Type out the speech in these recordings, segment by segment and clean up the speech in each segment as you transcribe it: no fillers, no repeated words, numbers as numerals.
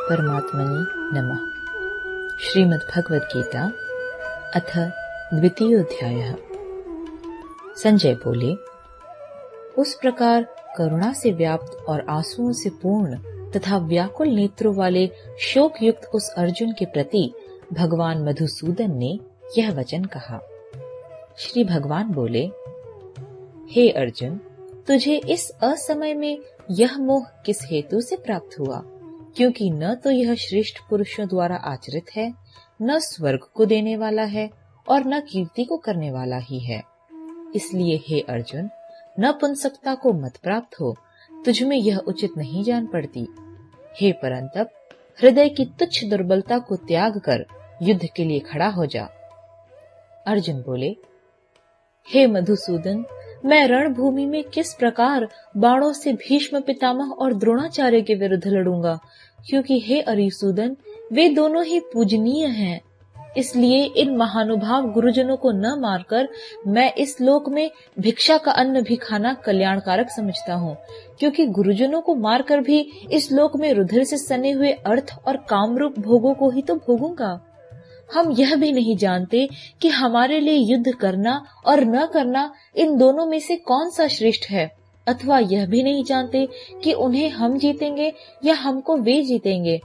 परमात्मने नमः। श्रीमद्भगवद्गीता अथ द्वितीयोऽध्यायः। संजय बोले, उस प्रकार करुणा से व्याप्त और आंसुओं से पूर्ण तथा व्याकुल नेत्रों वाले शोक युक्त उस अर्जुन के प्रति भगवान मधुसूदन ने यह वचन कहा। श्री भगवान बोले, हे अर्जुन, तुझे इस असमय में यह मोह किस हेतु से प्राप्त हुआ? क्योंकि न तो यह श्रेष्ठ पुरुषों द्वारा आचरित है, न स्वर्ग को देने वाला है और न कीर्ति को करने वाला ही है। इसलिए हे अर्जुन, नपुंसकता को मत प्राप्त हो, तुझमें यह उचित नहीं जान पड़ती। हे परंतप, हृदय की तुच्छ दुर्बलता को त्याग कर युद्ध के लिए खड़ा हो जा। अर्जुन बोले, हे मधुसूदन, मैं रणभूमि में किस प्रकार बाणों से भीष्म पितामह और द्रोणाचार्य के विरुद्ध लड़ूंगा? क्योंकि हे अरिसूदन, वे दोनों ही पूजनीय हैं। इसलिए इन महानुभाव गुरुजनों को न मारकर मैं इस लोक में भिक्षा का अन्न भी खाना कल्याणकारक समझता हूँ। क्योंकि गुरुजनों को मारकर भी इस लोक में रुधिर से सने हुए अर्थ और कामरूप भोगों को ही तो भोगूंगा। हम यह भी नहीं जानते कि हमारे लिए युद्ध करना और न करना इन दोनों में से कौन सा श्रेष्ठ है, अथवा यह भी नहीं जानते कि उन्हें हम जीतेंगे या हमको वे जीतेंगे।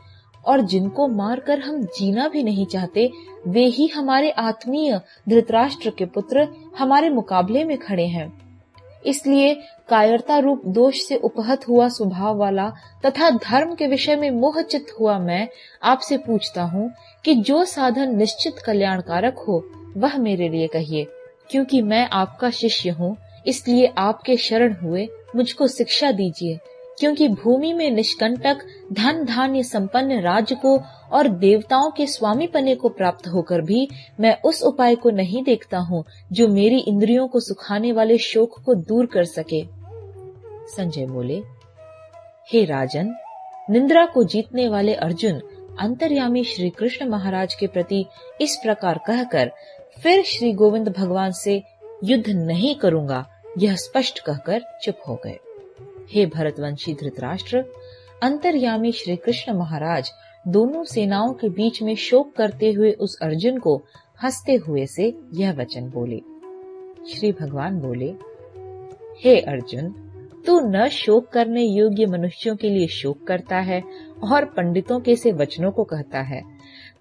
और जिनको मारकर हम जीना भी नहीं चाहते, वे ही हमारे आत्मीय धृतराष्ट्र के पुत्र हमारे मुकाबले में खड़े हैं। इसलिए कायरता रूप दोष से उपहत हुआ स्वभाव वाला तथा धर्म के विषय में मोहचित हुआ मैं आपसे पूछता हूँ कि जो साधन निश्चित कल्याणकारक हो वह मेरे लिए कहिए। क्योंकि मैं आपका शिष्य हूँ, इसलिए आपके शरण हुए मुझको शिक्षा दीजिए। क्योंकि भूमि में निष्कंटक धन धान्य संपन्न राज्य को और देवताओं के स्वामी पने को प्राप्त होकर भी मैं उस उपाय को नहीं देखता हूँ जो मेरी इंद्रियों को सुखाने वाले शोक को दूर कर सके। संजय बोले, हे राजन, निंद्रा को जीतने वाले अर्जुन अंतर्यामी श्री कृष्ण महाराज के प्रति इस प्रकार कहकर फिर श्री गोविंद भगवान से युद्ध नहीं करूंगा यह स्पष्ट कहकर चुप हो गए। हे भरतवंशी धृतराष्ट्र, अंतर्यामी श्री कृष्ण महाराज दोनों सेनाओं के बीच में शोक करते हुए उस अर्जुन को हंसते हुए से यह वचन बोले। श्री भगवान बोले, हे अर्जुन, तू न शोक करने योग्य मनुष्यों के लिए शोक करता है और पंडितों के से वचनों को कहता है,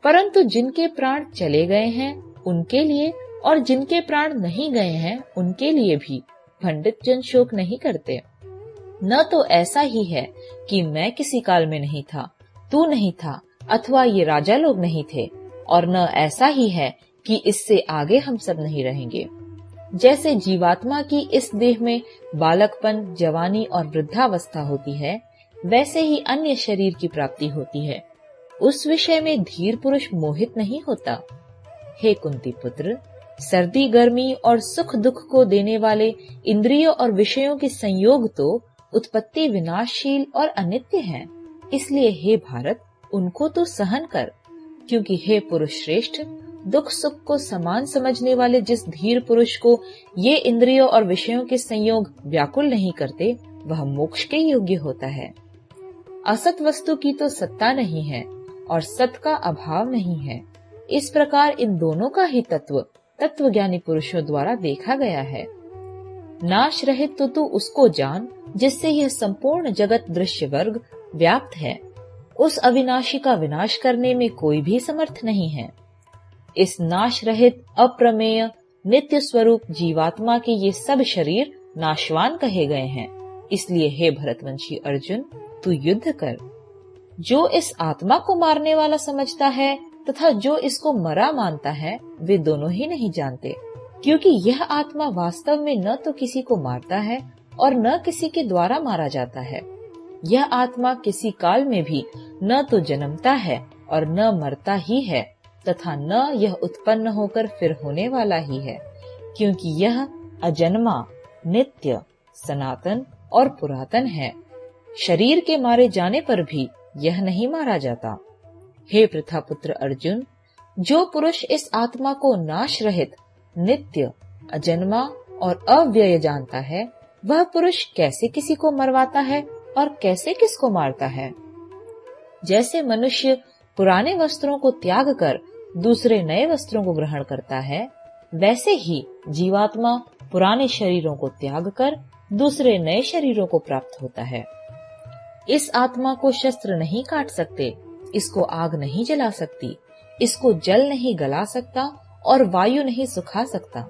परंतु जिनके प्राण चले गए हैं उनके लिए और जिनके प्राण नहीं गए हैं उनके लिए भी पंडित जन शोक नहीं करते। न तो ऐसा ही है कि मैं किसी काल में नहीं था, तू नहीं था, अथवा ये राजा लोग नहीं थे, और न ऐसा ही है कि इससे आगे हम सब नहीं रहेंगे। जैसे जीवात्मा की इस देह में बालकपन, जवानी और वृद्धावस्था होती है, वैसे ही अन्य शरीर की प्राप्ति होती है। उस विषय में धीर पुरुष मोहित नहीं होता। हे कुंती पुत्र, सर्दी गर्मी और सुख दुख को देने वाले इंद्रियों और विषयों के संयोग तो उत्पत्ति विनाशशील और अनित्य हैं। इसलिए हे भारत, उनको तो सहन कर। क्योंकि हे पुरुष श्रेष्ठ, दुख सुख को समान समझने वाले जिस धीर पुरुष को ये इंद्रियों और विषयों के संयोग व्याकुल नहीं करते, वह मोक्ष के योग्य होता है। असत वस्तु की तो सत्ता नहीं है और सत का अभाव नहीं है। इस प्रकार इन दोनों का ही तत्वज्ञानी पुरुषों द्वारा देखा गया है। नाश रहित तो तू उसको जान जिससे यह संपूर्ण जगत दृश्य वर्ग व्याप्त है। उस अविनाशी का विनाश करने में कोई भी समर्थ नहीं है। इस नाश रहित अप्रमेय नित्य स्वरूप जीवात्मा के ये सब शरीर नाशवान कहे गए हैं। इसलिए हे भरतवंशी अर्जुन, तू युद्ध कर। जो इस आत्मा को मारने वाला समझता है तथा जो इसको मरा मानता है, वे दोनों ही नहीं जानते। क्योंकि यह आत्मा वास्तव में न तो किसी को मारता है और न किसी के द्वारा मारा जाता है। यह आत्मा किसी काल में भी न तो जन्मता है और न मरता ही है, तथा न यह उत्पन्न होकर फिर होने वाला ही है। क्योंकि यह अजन्मा, नित्य, सनातन और पुरातन है। शरीर के मारे जाने पर भी यह नहीं मारा जाता। हे प्रथापुत्र अर्जुन, जो पुरुष इस आत्मा को नाश रहित, नित्य, अजन्मा और अव्यय जानता है, वह पुरुष कैसे किसी को मरवाता है और कैसे किसको मारता है? जैसे मनुष्य पुराने वस्त्रों को त्याग कर दूसरे नए वस्त्रों को ग्रहण करता है, वैसे ही जीवात्मा पुराने शरीरों को त्याग कर दूसरे नए शरीरों को प्राप्त होता है। इस आत्मा को शस्त्र नहीं काट सकते, इसको आग नहीं जला सकती, इसको जल नहीं गला सकता और वायु नहीं सुखा सकता,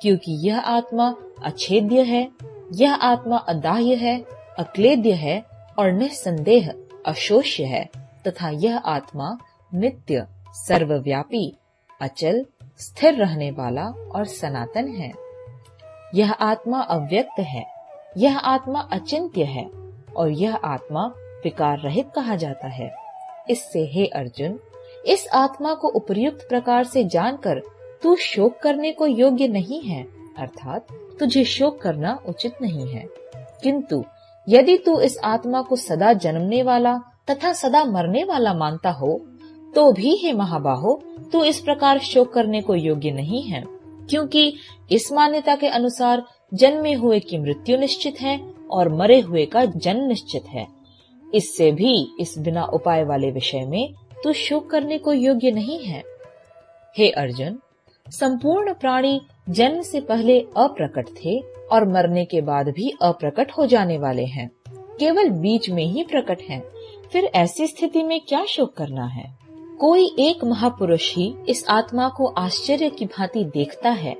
क्योंकि यह आत्मा अछेद्य है, यह आत्मा अदाह्य है, अक्लेद्य है और निस्संदेह अशोष्य है, तथा यह आत्मा नित्य, सर्वव्यापी, अचल, स्थिर रहने वाला और सनातन है। यह आत्मा अव्यक्त है, यह आत्मा अचिंत्य है और यह आत्मा विकार रहित कहा जाता है। इससे हे अर्जुन, इस आत्मा को उपर्युक्त प्रकार से जानकर तू शोक करने को योग्य नहीं है, अर्थात तुझे शोक करना उचित नहीं है। किंतु यदि तू इस आत्मा को सदा जन्मने वाला तथा सदा मरने वाला मानता हो, तो भी हे महाबाहो, तू इस प्रकार शोक करने को योग्य नहीं है, क्योंकि इस मान्यता के अनुसार जन्मे हुए की मृत्यु निश्चित है और मरे हुए का जन्म निश्चित है। इससे भी इस बिना उपाय वाले विषय में तू शोक करने को योग्य नहीं है। हे अर्जुन, संपूर्ण प्राणी जन्म से पहले अप्रकट थे और मरने के बाद भी अप्रकट हो जाने वाले हैं, केवल बीच में ही प्रकट हैं। फिर ऐसी स्थिति में क्या शोक करना है? कोई एक महापुरुष ही इस आत्मा को आश्चर्य की भांति देखता है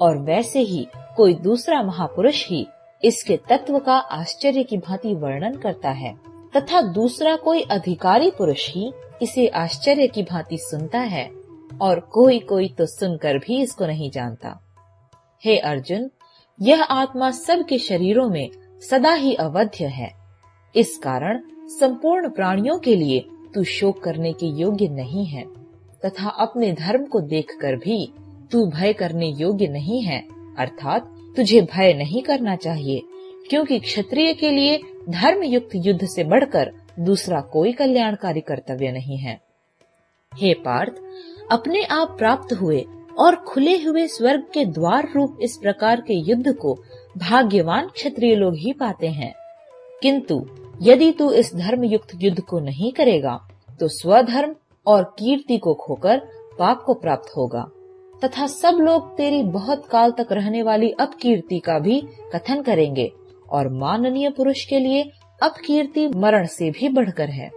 और वैसे ही कोई दूसरा महापुरुष ही इसके तत्व का आश्चर्य की भांति वर्णन करता है, तथा दूसरा कोई अधिकारी पुरुष ही इसे आश्चर्य की भांति सुनता है और कोई कोई तो सुनकर भी इसको नहीं जानता। हे अर्जुन, यह आत्मा सबके शरीरों में सदा ही अवध्य है। इस कारण संपूर्ण प्राणियों के लिए तू शोक करने के योग्य नहीं है, तथा अपने धर्म को देखकर भी तू भय करने योग्य नहीं है, अर्थात तुझे भय नहीं करना चाहिए, क्योंकि क्षत्रिय के लिए धर्म युक्त युद्ध से बढ़कर दूसरा कोई कल्याणकारी कर्तव्य नहीं है। हे पार्थ, अपने आप प्राप्त हुए और खुले हुए स्वर्ग के द्वार रूप इस प्रकार के युद्ध को भाग्यवान क्षत्रिय लोग ही पाते हैं। किंतु यदि तू इस धर्म युक्त युद्ध को नहीं करेगा, तो स्वधर्म और कीर्ति को खोकर पाप को प्राप्त होगा, तथा सब लोग तेरी बहुत काल तक रहने वाली अपकीर्ति का भी कथन करेंगे, और माननीय पुरुष के लिए अपकीर्ति मरण से भी बढ़कर है।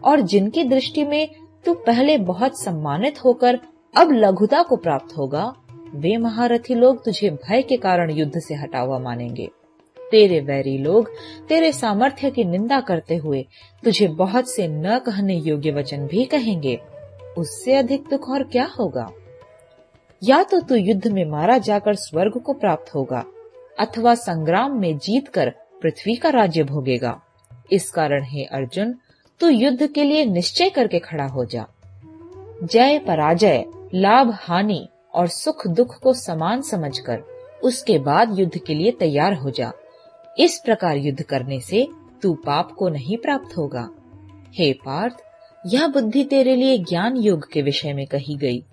और जिनकी दृष्टि में तू पहले बहुत सम्मानित होकर अब लघुता को प्राप्त होगा, वे महारथी लोग तुझे भय के कारण युद्ध से हटा हुआ मानेंगे। तेरे वैरी लोग तेरे सामर्थ्य की निंदा करते हुए तुझे बहुत से न कहने योग्य वचन भी कहेंगे। उससे अधिक दुख और क्या होगा? या तो तू युद्ध में मारा जाकर स्वर्ग को प्राप्त होगा, अथवा संग्राम में जीतकर पृथ्वी का राज्य भोगेगा। इस कारण हे अर्जुन, तू युद्ध के लिए निश्चय करके खड़ा हो जा। जय पराजय, लाभ हानि और सुख दुख को समान समझकर उसके बाद युद्ध के लिए तैयार हो जा। इस प्रकार युद्ध करने से तू पाप को नहीं प्राप्त होगा। हे पार्थ, यह बुद्धि तेरे लिए ज्ञान योग के विषय में कही गई,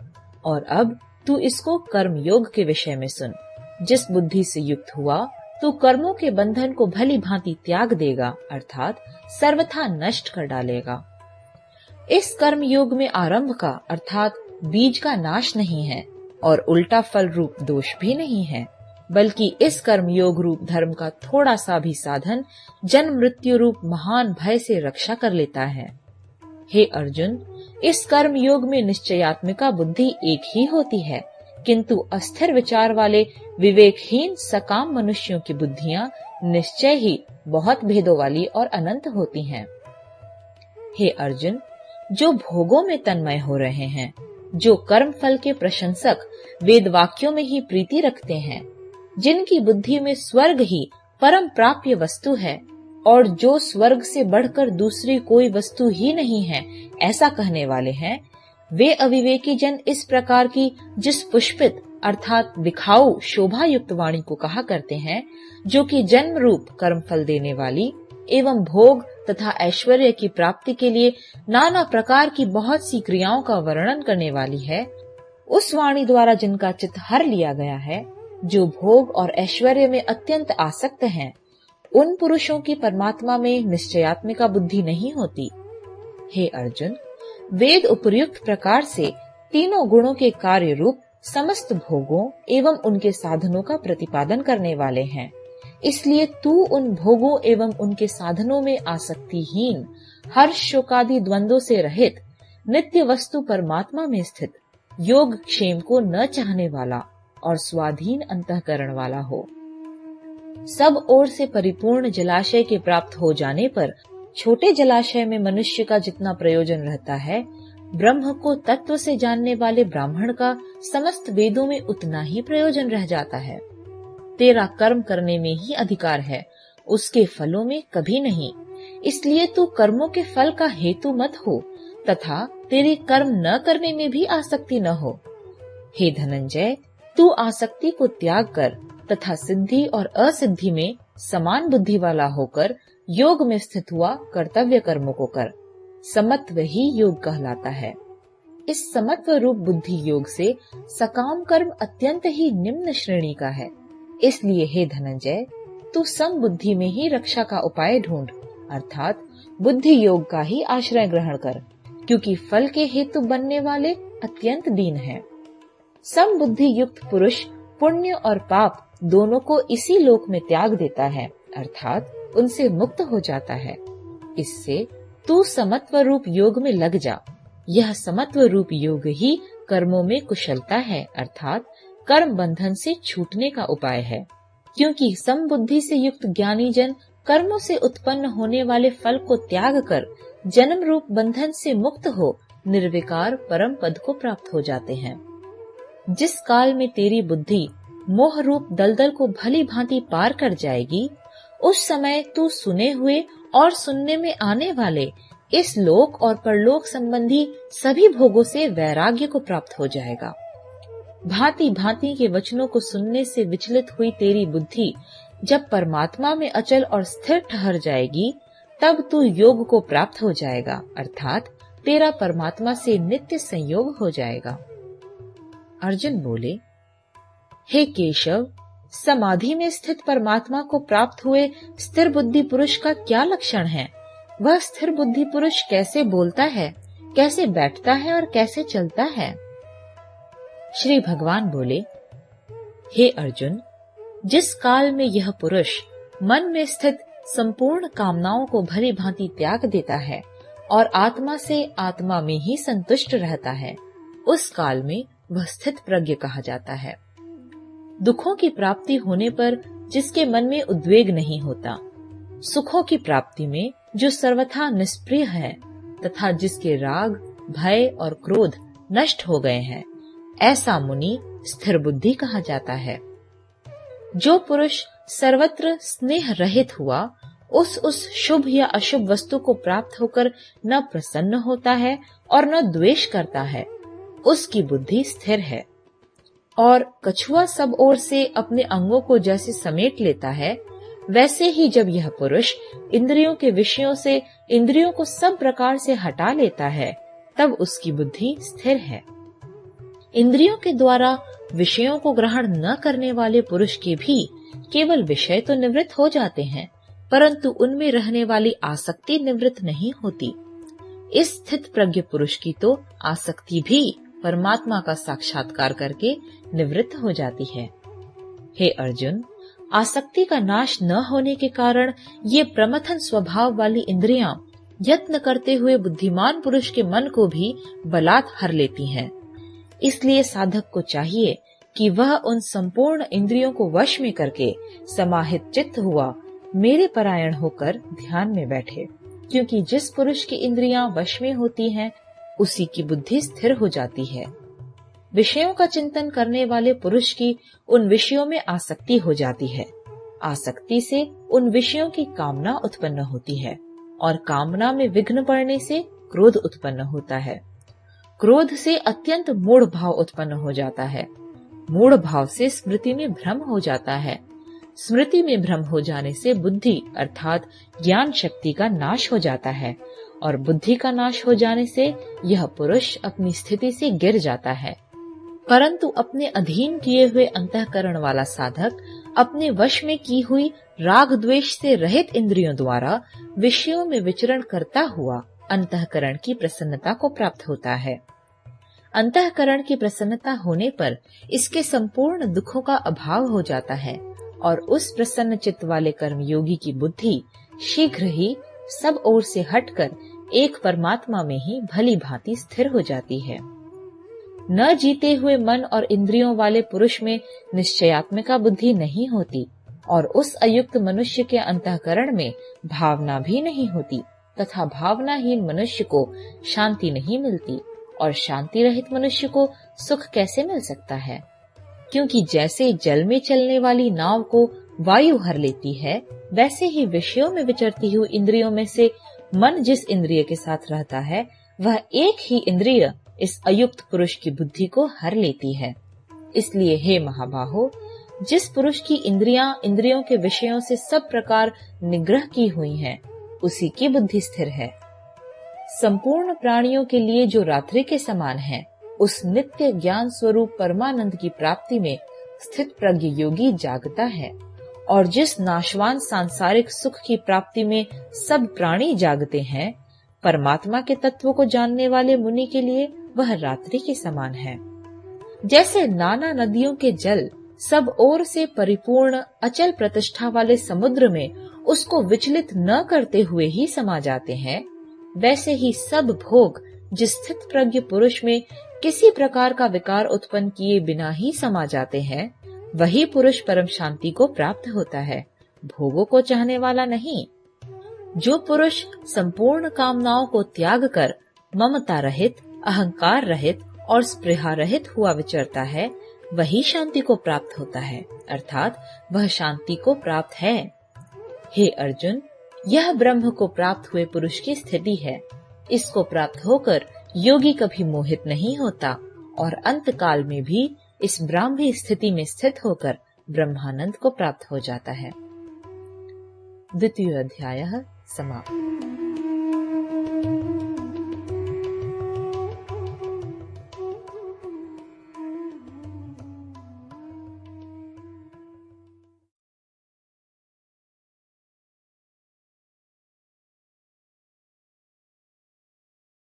और अब तू इसको कर्म योग के विषय में सुन। जिस बुद्धि से युक्त हुआ, तू कर्मों के बंधन को भली भांति त्याग देगा, अर्थात सर्वथा नष्ट कर डालेगा। इस कर्म योग में आरंभ का अर्थात बीज का नाश नहीं है और उल्टा फल रूप दोष भी नहीं है, बल्कि इस कर्म योग रूप धर्म का थोड़ा सा भी साधन जन्म मृत्यु रूप महान भय से रक्षा कर लेता है। हे अर्जुन, इस कर्म योग में निश्चयात्मिका बुद्धि एक ही होती है, किंतु अस्थिर विचार वाले विवेकहीन सकाम मनुष्यों की बुद्धियां निश्चय ही बहुत भेदों वाली और अनंत होती हैं। हे अर्जुन, जो भोगों में तन्मय हो रहे हैं, जो कर्म फल के प्रशंसक वेद वाक्यों में ही प्रीति रखते हैं, जिनकी बुद्धि में स्वर्ग ही परम प्राप्य वस्तु है और जो स्वर्ग से बढ़कर दूसरी कोई वस्तु ही नहीं है, ऐसा कहने वाले हैं, वे अविवेकी जन इस प्रकार की जिस पुष्पित अर्थात दिखाऊ शोभा युक्त वाणी को कहा करते हैं, जो कि जन्म रूप कर्म फल देने वाली एवं भोग तथा ऐश्वर्य की प्राप्ति के लिए नाना प्रकार की बहुत सी क्रियाओं का वर्णन करने वाली है, उस वाणी द्वारा जिनका चित्त हर लिया गया है, जो भोग और ऐश्वर्य में अत्यंत आसक्त हैं, उन पुरुषों की परमात्मा में निश्चयात्मिका बुद्धि नहीं होती। हे अर्जुन, वेद उपयुक्त प्रकार से तीनों गुणों के कार्य रूप समस्त भोगों एवं उनके साधनों का प्रतिपादन करने वाले हैं। इसलिए तू उन भोगों एवं उनके साधनों में आसक्तिहीन, हर्ष शोकादि द्वंद्वों से रहित, नित्य वस्तु परमात्मा में स्थित, योग क्षेम को न चाहने वाला और स्वाधीन अंतःकरण वाला हो। सब ओर से परिपूर्ण जलाशय के प्राप्त हो जाने पर छोटे जलाशय में मनुष्य का जितना प्रयोजन रहता है, ब्रह्म को तत्व से जानने वाले ब्राह्मण का समस्त वेदों में उतना ही प्रयोजन रह जाता है। तेरा कर्म करने में ही अधिकार है, उसके फलों में कभी नहीं। इसलिए तू कर्मों के फल का हेतु मत हो तथा तेरे कर्म न करने में भी आसक्ति न हो। हे धनंजय, तू आसक्ति को त्याग कर तथा सिद्धि और असिद्धि में समान बुद्धि वाला होकर योग में स्थित हुआ कर्तव्य कर्मों को कर। समत्व ही योग कहलाता है। इस समत्व रूप बुद्धि योग से सकाम कर्म अत्यंत ही निम्न श्रेणी का है। इसलिए हे धनंजय, तू सम बुद्धि में ही रक्षा का उपाय ढूंढ, अर्थात बुद्धि योग का ही आश्रय ग्रहण कर, क्योंकि फल के हेतु बनने वाले अत्यंत दीन हैं। सम बुद्धि युक्त पुरुष पुण्य और पाप दोनों को इसी लोक में त्याग देता है, अर्थात उनसे मुक्त हो जाता है। इससे तू समत्व रूप योग में लग जा। यह समत्व रूप योग ही कर्मों में कुशलता है, अर्थात कर्म बंधन से छूटने का उपाय है। क्योंकि समबुद्धि से युक्त ज्ञानी जन कर्मों से उत्पन्न होने वाले फल को त्याग कर जन्म रूप बंधन से मुक्त हो निर्विकार परम पद को प्राप्त हो जाते हैं। जिस काल में तेरी बुद्धि मोह रूप दलदल को भली भांति पार कर जाएगी, उस समय तू सुने हुए और सुनने में आने वाले इस लोक और परलोक संबंधी सभी भोगों से वैराग्य को प्राप्त हो जाएगा। भांति भांति के वचनों को सुनने से विचलित हुई तेरी बुद्धि जब परमात्मा में अचल और स्थिर ठहर जाएगी, तब तू योग को प्राप्त हो जाएगा, अर्थात तेरा परमात्मा से नित्य संयोग हो जाएगा। अर्जुन बोले, हे केशव, समाधि में स्थित परमात्मा को प्राप्त हुए स्थिर बुद्धि पुरुष का क्या लक्षण है? वह स्थिर बुद्धि पुरुष कैसे बोलता है, कैसे बैठता है और कैसे चलता है? श्री भगवान बोले, हे अर्जुन, जिस काल में यह पुरुष मन में स्थित संपूर्ण कामनाओं को भली भांति त्याग देता है और आत्मा से आत्मा में ही संतुष्ट रहता है, उस काल में वह स्थित प्रज्ञ कहा जाता है। दुखों की प्राप्ति होने पर जिसके मन में उद्वेग नहीं होता, सुखों की प्राप्ति में जो सर्वथा निष्प्रिय है तथा जिसके राग, भय और क्रोध नष्ट हो गए हैं, ऐसा मुनि स्थिर बुद्धि कहा जाता है। जो पुरुष सर्वत्र स्नेह रहित हुआ उस शुभ या अशुभ वस्तु को प्राप्त होकर न प्रसन्न होता है और न द्वेष करता है, उसकी बुद्धि स्थिर है। और कछुआ सब ओर से अपने अंगों को जैसे समेट लेता है, वैसे ही जब यह पुरुष इंद्रियों के विषयों से इंद्रियों को सब प्रकार से हटा लेता है, तब उसकी बुद्धि स्थिर है। इंद्रियों के द्वारा विषयों को ग्रहण न करने वाले पुरुष के भी केवल विषय तो निवृत्त हो जाते हैं, परंतु उनमें रहने वाली आसक्ति निवृत्त नहीं होती। इस स्थित प्रज्ञ पुरुष की तो आसक्ति भी परमात्मा का साक्षात्कार करके निवृत्त हो जाती है। हे अर्जुन, आसक्ति का नाश न होने के कारण ये प्रमथन स्वभाव वाली इंद्रियां यत्न करते हुए बुद्धिमान पुरुष के मन को भी बलात् हर लेती हैं। इसलिए साधक को चाहिए कि वह उन संपूर्ण इंद्रियों को वश में करके समाहित चित्त हुआ मेरे परायण होकर ध्यान में बैठे, क्योंकि जिस पुरुष की इंद्रियां वश में होती हैं, उसी की बुद्धि स्थिर हो जाती है। विषयों का चिंतन करने वाले पुरुष की उन विषयों में आसक्ति हो जाती है। आसक्ति से उन विषयों की कामना उत्पन्न होती है और कामना में विघ्न पड़ने से क्रोध उत्पन्न होता है। क्रोध से अत्यंत मूढ़ भाव उत्पन्न हो जाता है। मूढ़ भाव से स्मृति में भ्रम हो जाता है। स्मृति में भ्रम हो जाने से बुद्धि अर्थात ज्ञान शक्ति का नाश हो जाता है और बुद्धि का नाश हो जाने से यह पुरुष अपनी स्थिति से गिर जाता है। परंतु अपने अधीन किए हुए अंतःकरण वाला साधक अपने वश में की हुई राग द्वेष से रहित इंद्रियों द्वारा विषयों में विचरण करता हुआ अंतःकरण की प्रसन्नता को प्राप्त होता है। अंतःकरण की प्रसन्नता होने पर इसके संपूर्ण दुखों का अभाव हो जाता है और उस प्रसन्न चित्त वाले कर्मयोगी की बुद्धि शीघ्र ही सब ओर से हटकर एक परमात्मा में ही भली भांति स्थिर हो जाती है। न जीते हुए मन और इंद्रियों वाले पुरुष में निश्चयात्मिका बुद्धि नहीं होती और उस अयुक्त मनुष्य के अंतःकरण में भावना भी नहीं होती तथा भावनाहीन मनुष्य को शांति नहीं मिलती और शांति रहित मनुष्य को सुख कैसे मिल सकता है? क्योंकि जैसे जल में चलने वाली नाव को वायु हर लेती है, वैसे ही विषयों में विचरती हुई इंद्रियों में से मन जिस इंद्रिय के साथ रहता है, वह एक ही इंद्रिय इस अयुक्त पुरुष की बुद्धि को हर लेती है। इसलिए हे महाबाहो, जिस पुरुष की इंद्रियों के विषयों से सब प्रकार निग्रह की हुई हैं, उसी की बुद्धि स्थिर है। संपूर्ण प्राणियों के लिए जो रात्रि के समान है, उस नित्य ज्ञान स्वरूप परमानंद की प्राप्ति में स्थित प्रज्ञ योगी जागता है और जिस नाशवान सांसारिक सुख की प्राप्ति में सब प्राणी जागते हैं, परमात्मा के तत्व को जानने वाले मुनि के लिए वह रात्रि के समान है। जैसे नाना नदियों के जल सब ओर से परिपूर्ण अचल प्रतिष्ठा वाले समुद्र में उसको विचलित न करते हुए ही समा जाते हैं, वैसे ही सब भोग जिस स्थित प्रज्ञ पुरुष में किसी प्रकार का विकार उत्पन्न किए बिना ही समा जाते हैं, वही पुरुष परम शांति को प्राप्त होता है, भोगों को चाहने वाला नहीं। जो पुरुष संपूर्ण कामनाओं को त्याग कर ममता रहित, अहंकार रहित और स्पृहा रहित हुआ विचरता है, वही शांति को प्राप्त होता है, अर्थात वह शांति को प्राप्त है। हे अर्जुन, यह ब्रह्म को प्राप्त हुए पुरुष की स्थिति है। इसको प्राप्त होकर योगी कभी मोहित नहीं होता और अंत काल में भी इस ब्राह्मी स्थिति में स्थित होकर ब्रह्मानंद को प्राप्त हो जाता है। द्वितीय अध्याय समाप्त।